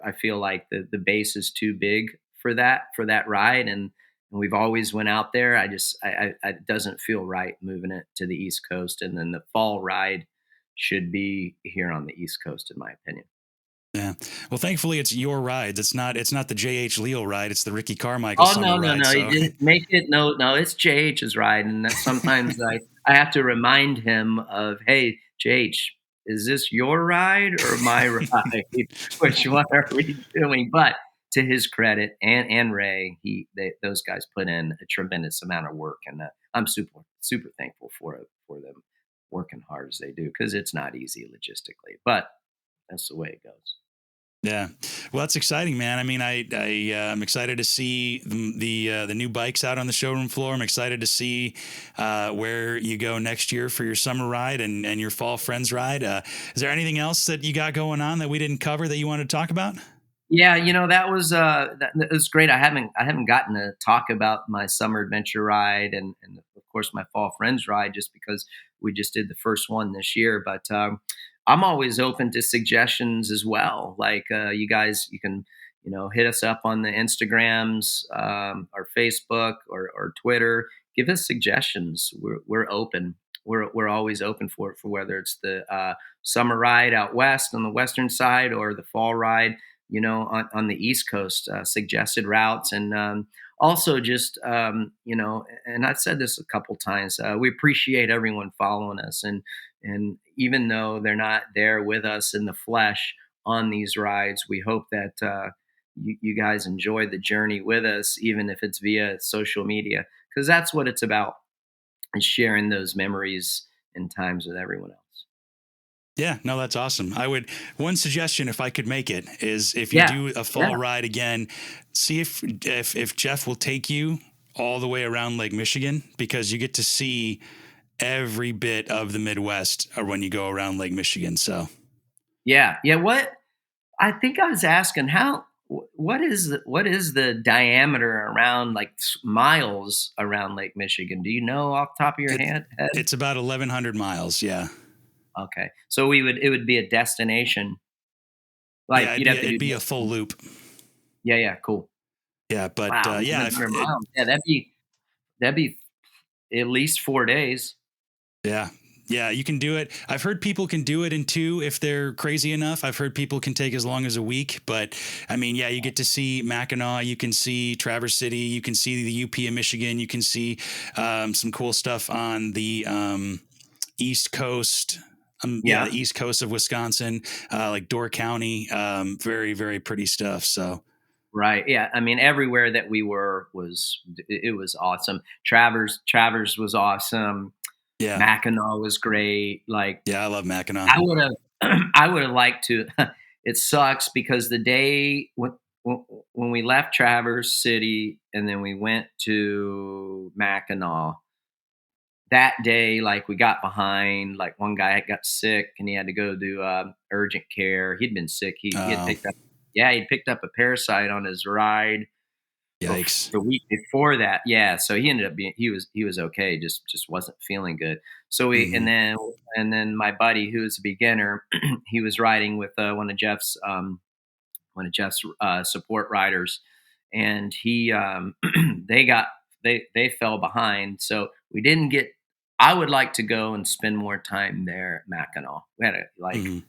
I feel like the base is too big for that ride, and we've always went out there. It doesn't feel right moving it to the East Coast, and then the fall ride should be here on the East Coast, in my opinion. Yeah. Well, thankfully, it's your ride. It's not the J.H. Leo ride. It's the Ricky Carmichael Oh summer no, no, ride. no! You So, didn't make it. No, no, it's JH's ride, and that sometimes I have to remind him of, hey, JH, is this your ride or my ride? Which one are we doing? But to his credit, and Ray, those guys put in a tremendous amount of work, and I'm super super thankful for them working hard as they do, because it's not easy logistically, but that's the way it goes. yeah. Well, that's exciting, man. I mean, I'm excited to see the new bikes out on the showroom floor. I'm excited to see where you go next year for your summer ride and your fall friends ride. Is there anything else that you got going on that we didn't cover that you wanted to talk about? Yeah, that was great. I haven't gotten to talk about my summer adventure ride, and of course my fall friends ride, just because we just did the first one this year. But I'm always open to suggestions as well. Like you guys, you can hit us up on the Instagrams, or Facebook, or Twitter. Give us suggestions. We're open. We're always open for whether it's the summer ride out west on the western side, or the fall ride on the East Coast, suggested routes. And also just, and I've said this a couple times, we appreciate everyone following us. And even though they're not there with us in the flesh on these rides, we hope that you guys enjoy the journey with us, even if it's via social media, because that's what it's about. and sharing those memories and times with everyone else. Yeah, no, that's awesome. One suggestion, if I could make it, is if you Yeah, do a fall yeah, ride again, see if Jeff will take you all the way around Lake Michigan, because you get to see every bit of the Midwest when you go around Lake Michigan. So yeah, yeah. What I think I was asking, what is the diameter around, like, miles around Lake Michigan? Do you know off the top of your it head? it's about 1,100 miles. Yeah, Okay, so it would be a destination. Like yeah, you'd have to it'd do be a full destination. loop. Yeah, yeah, cool. Yeah, but Wow, yeah, if 1,100 it, miles. Yeah, that'd be at least 4 days. yeah. Yeah, you can do it. I've heard people can do it in two if they're crazy enough. I've heard people can take as long as a week. But I mean, yeah, you get to see Mackinac, you can see Traverse City, you can see the UP of Michigan, you can see some cool stuff on the East Coast. Yeah, Yeah. the East Coast of Wisconsin, like Door County. Very, very pretty stuff. So, Right. Yeah. I mean, everywhere that we were it was awesome. Travers was awesome. yeah, Mackinac was great. Like yeah, I love Mackinac. I would have, I would have liked to. It sucks because the day when we left Traverse City and then we went to Mackinac, that day, like we got behind. Like one guy got sick and he had to go do urgent care. He'd been sick. He had Oh, picked up, yeah, he picked up a parasite on his ride yikes. the week before that. Yeah, so he ended up being he was okay, just wasn't feeling good. So we Hmm. and then my buddy who was a beginner, he was riding with one of Jeff's support riders, and he they got they fell behind. So we didn't get. I would like to go and spend more time there at Mackinac. We had a like Hmm.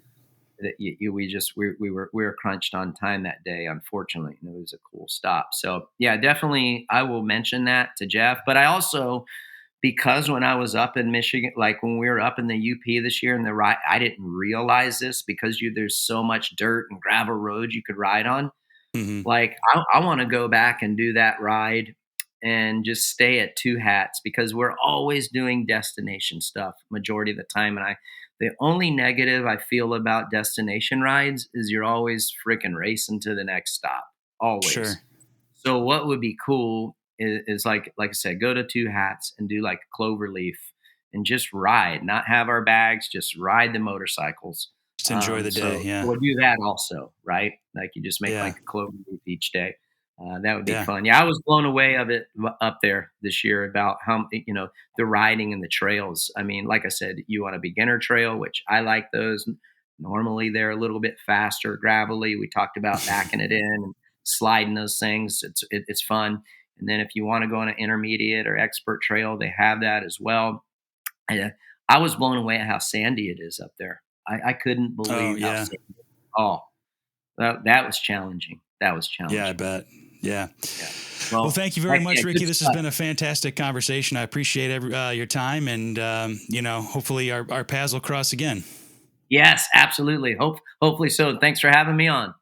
we were crunched on time that day, unfortunately, and it was a cool stop. So yeah, definitely I will mention that to Jeff. But I also, because when I was up in Michigan, like when we were up in the UP this year in the ride, I didn't realize this because there's so much dirt and gravel roads you could ride on. Hmm. Like I want to go back and do that ride and just stay at Two Hats because we're always doing destination stuff majority of the time. And the only negative I feel about destination rides is you're always freaking racing to the next stop, always. Sure. So what would be cool is like I said, go to Two Hats and do like Cloverleaf and just ride, not have our bags, just ride the motorcycles. Just enjoy the day. So Yeah. we'll do that also, right? Like you just make Yeah. like a Cloverleaf each day. That would be Yeah. fun. Yeah, I was blown away of it up there this year about how the riding and the trails. I mean, like I said, you want a beginner trail, which I like those. Normally they're a little bit faster, gravelly. We talked about backing it in and sliding those things. It's fun. And then if you want to go on an intermediate or expert trail, they have that as well. And I was blown away at how sandy it is up there. I couldn't Oh, believe how yeah. sandy. Oh, that was challenging. That was Yeah, I challenging. bet. Yeah. Yeah. Well, Well, thank you very heck much, yeah, Ricky. good This has stuff. been a fantastic conversation. I appreciate your time, and hopefully our paths will cross again. Yes, absolutely. Hopefully so. Thanks for having me on.